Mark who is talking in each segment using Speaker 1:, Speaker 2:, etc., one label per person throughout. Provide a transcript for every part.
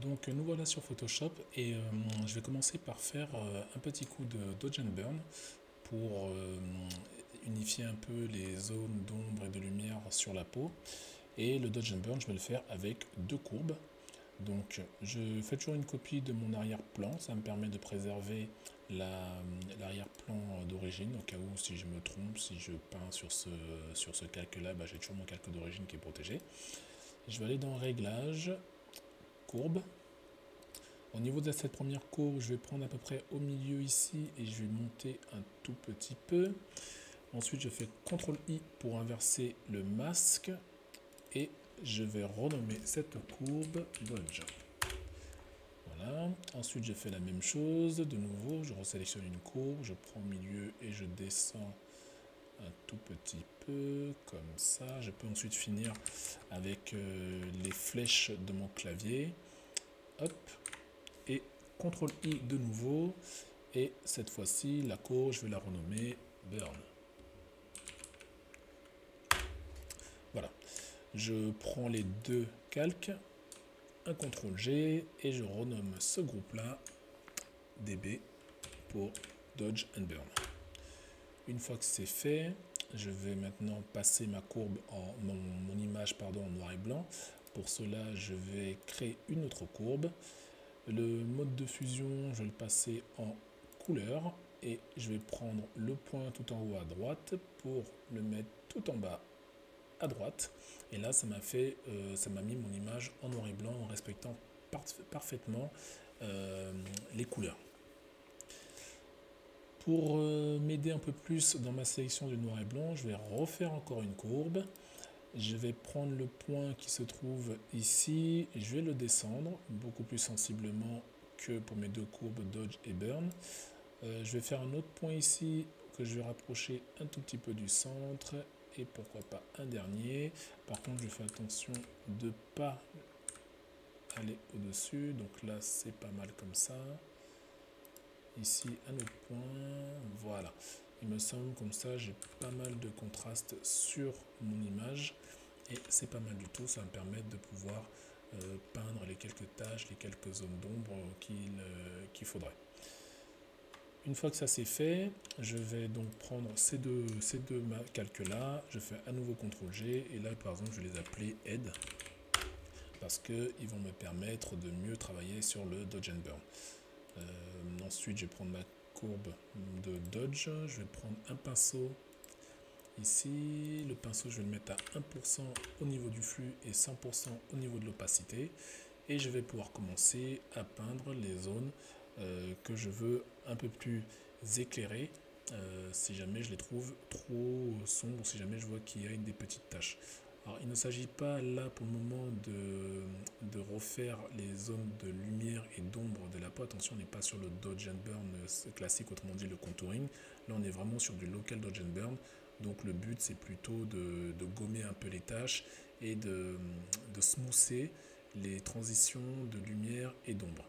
Speaker 1: Donc nous voilà sur Photoshop et je vais commencer par faire un petit coup de Dodge and Burn pour unifier un peu les zones d'ombre et de lumière sur la peau. Et le Dodge and Burn, je vais le faire avec deux courbes. Donc je fais toujours une copie de mon arrière-plan, ça me permet de préserver l'arrière-plan d'origine au cas où si je me trompe, si je peins sur ce calque-là, j'ai toujours mon calque d'origine qui est protégé. Je vais aller dans Réglages, Courbe. Au niveau de cette première courbe, je vais prendre à peu près au milieu ici et je vais monter un tout petit peu. Ensuite, je fais CTRL-I pour inverser le masque et je vais renommer cette courbe Dodge. Voilà. Ensuite, je fais la même chose. De nouveau, je resélectionne une courbe, je prends au milieu et je descends un tout petit peu comme ça. Je peux ensuite finir avec les flèches de mon clavier. Hop. Et CTRL-I de nouveau. Et cette fois-ci, la courbe, je vais la renommer Burn. Voilà. Je prends les deux calques, un CTRL-G et je renomme ce groupe-là DB pour Dodge and Burn. Une fois que c'est fait, je vais maintenant passer ma courbe mon image en noir et blanc. Pour cela, je vais créer une autre courbe. Le mode de fusion, je vais le passer en couleur et je vais prendre le point tout en haut à droite pour le mettre tout en bas à droite. Et là, ça m'a mis mon image en noir et blanc en respectant parfaitement les couleurs. Pour m'aider un peu plus dans ma sélection du noir et blanc, je vais refaire encore une courbe. Je vais prendre le point qui se trouve ici, et je vais le descendre beaucoup plus sensiblement que pour mes deux courbes Dodge et Burn. Je vais faire un autre point ici que je vais rapprocher un tout petit peu du centre et pourquoi pas un dernier. Par contre, je fais attention de ne pas aller au-dessus. Donc là, c'est pas mal comme ça. Ici, un autre point. Voilà. Il me semble comme ça, j'ai pas mal de contraste sur mon image. Et c'est pas mal du tout, ça va me permet de pouvoir peindre les quelques taches, les quelques zones d'ombre qu'il faudrait. Une fois que ça c'est fait, je vais donc prendre ces deux calques là, je fais à nouveau CTRL-G et là par exemple je vais les appeler Aide parce qu'ils vont me permettre de mieux travailler sur le Dodge and Burn. Ensuite je vais prendre ma courbe de Dodge, je vais prendre un pinceau. Ici, le pinceau, je vais le mettre à 1% au niveau du flux et 100% au niveau de l'opacité. Et je vais pouvoir commencer à peindre les zones que je veux un peu plus éclairées si jamais je les trouve trop sombres, si jamais je vois qu'il y a des petites taches. Alors, il ne s'agit pas là pour le moment de refaire les zones de lumière et d'ombre de la peau. Attention, on n'est pas sur le Dodge and Burn classique, autrement dit le contouring. Là, on est vraiment sur du local Dodge and Burn. Donc le but c'est plutôt de gommer un peu les tâches et de smoother les transitions de lumière et d'ombre.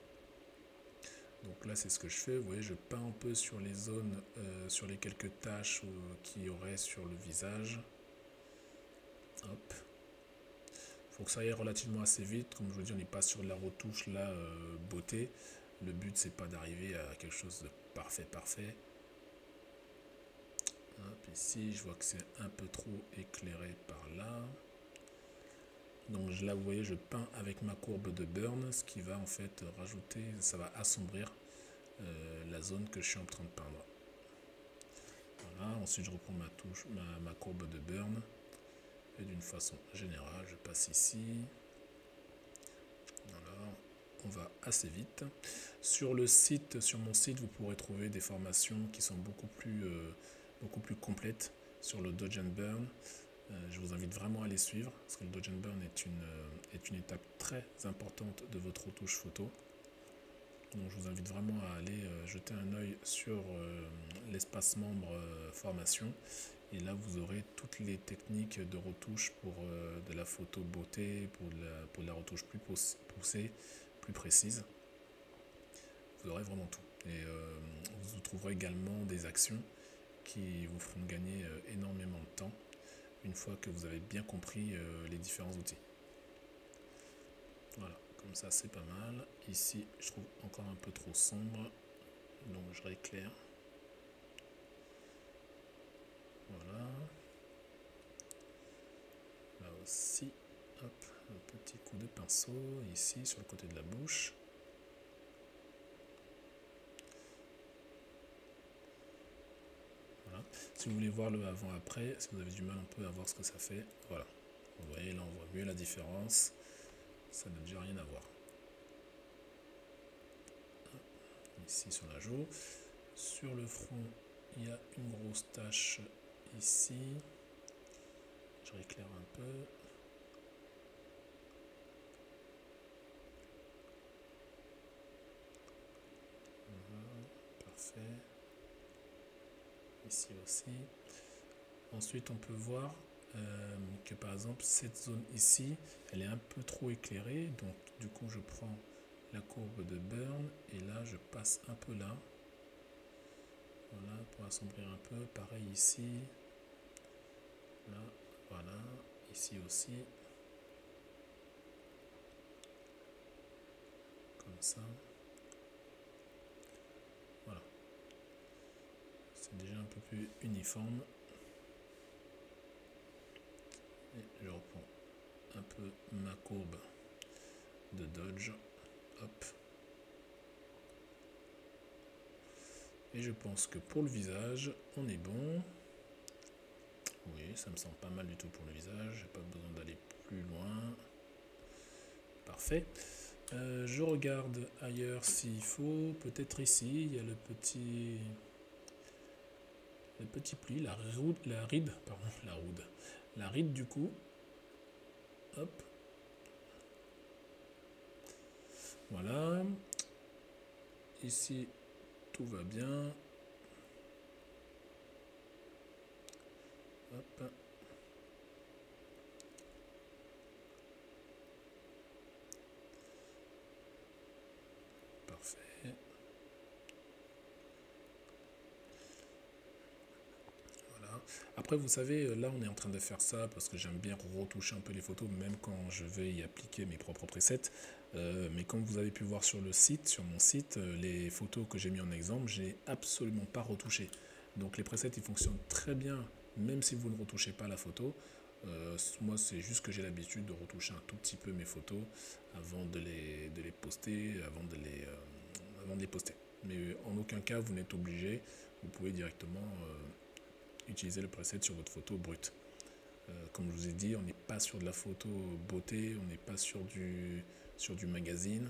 Speaker 1: Donc là c'est ce que je fais, vous voyez je peins un peu sur les zones, sur les quelques taches qu'il y aurait sur le visage. Hop. Il faut que ça aille relativement assez vite, comme je vous dis on n'est pas sur la retouche là beauté. Le but c'est pas d'arriver à quelque chose de parfait. Hop, ici, je vois que c'est un peu trop éclairé par là. Donc là, vous voyez, je peins avec ma courbe de burn, ce qui va en fait rajouter, ça va assombrir la zone que je suis en train de peindre. Voilà, ensuite je reprends ma courbe de burn. Et d'une façon générale, je passe ici. Voilà, on va assez vite. Sur mon site, vous pourrez trouver des formations qui sont beaucoup plus complètes sur le Dodge and Burn. Je vous invite vraiment à les suivre parce que le Dodge and Burn est une étape très importante de votre retouche photo. Donc je vous invite vraiment à aller jeter un œil sur l'espace membre formation et là vous aurez toutes les techniques de retouche pour de la photo beauté, pour de la retouche plus poussée, plus précise. Vous aurez vraiment tout et vous trouverez également des actions qui vous feront gagner énormément de temps une fois que vous avez bien compris les différents outils. Voilà, comme Comme ça, c'est pas mal. Ici, je trouve encore un peu trop sombre. Donc, je rééclaire. Voilà. Là aussi, hop, un petit coup de pinceau. Ici, sur le côté de la bouche. Voilà. Si vous voulez voir le avant-après, si vous avez du mal un peu à voir ce que ça fait, voilà. Vous voyez, là, on voit mieux la différence. Ça n'a déjà rien à voir. Ici sur la joue. Sur le front, il y a une grosse tache ici. Je rééclaire un peu. Voilà, parfait. Ici aussi. Ensuite, on peut voir que par exemple, cette zone ici, elle est un peu trop éclairée. Donc, du coup, je prends la courbe de Burn et là, je passe un peu là. Voilà, pour assombrir un peu. Pareil ici. Là, voilà. Ici aussi. Comme ça. Voilà. C'est déjà un peu plus uniforme. Et je reprends un peu ma courbe de Dodge. Hop. Et je pense que pour le visage, on est bon. Oui, ça me semble pas mal du tout pour le visage. J'ai pas besoin d'aller plus loin. Parfait. Je regarde ailleurs s'il faut. Peut-être ici, il y a le petit pli, la ride, pardon, la ride du coup. Hop. Voilà. Ici, tout va bien. Hop. Parfait. Voilà. Après, vous savez, là, on est en train de faire ça parce que j'aime bien retoucher un peu les photos, même quand je vais y appliquer mes propres presets. Mais comme vous avez pu voir sur le site, sur mon site, les photos que j'ai mis en exemple, j'ai absolument pas retouché. Donc les presets, ils fonctionnent très bien, même si vous ne retouchez pas la photo. Moi, c'est juste que j'ai l'habitude de retoucher un tout petit peu mes photos avant de les poster, avant de les poster. Mais en aucun cas, vous n'êtes obligé. Vous pouvez directement utiliser le preset sur votre photo brute. Comme je vous ai dit, on n'est pas sur de la photo beauté, on n'est pas sur du magazine.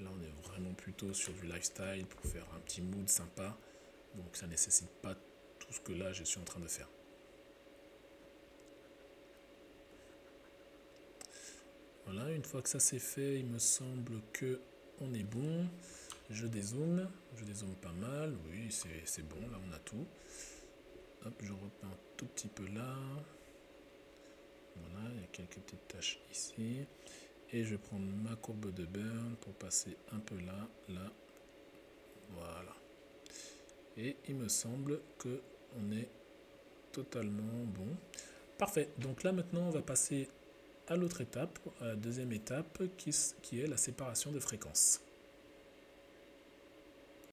Speaker 1: Là, on est vraiment plutôt sur du lifestyle pour faire un petit mood sympa. Donc, ça ne nécessite pas tout ce que là, je suis en train de faire. Voilà, une fois que ça c'est fait, il me semble que on est bon. Je dézoome pas mal. Oui, c'est bon, là on a tout. Hop, je repeins un tout petit peu là. Voilà, il y a quelques petites taches ici. Et je vais prendre ma courbe de Burn pour passer un peu là, là. Voilà. Et il me semble que on est totalement bon. Parfait. Donc là maintenant, on va passer à l'autre étape, à la deuxième étape, qui est la séparation de fréquences.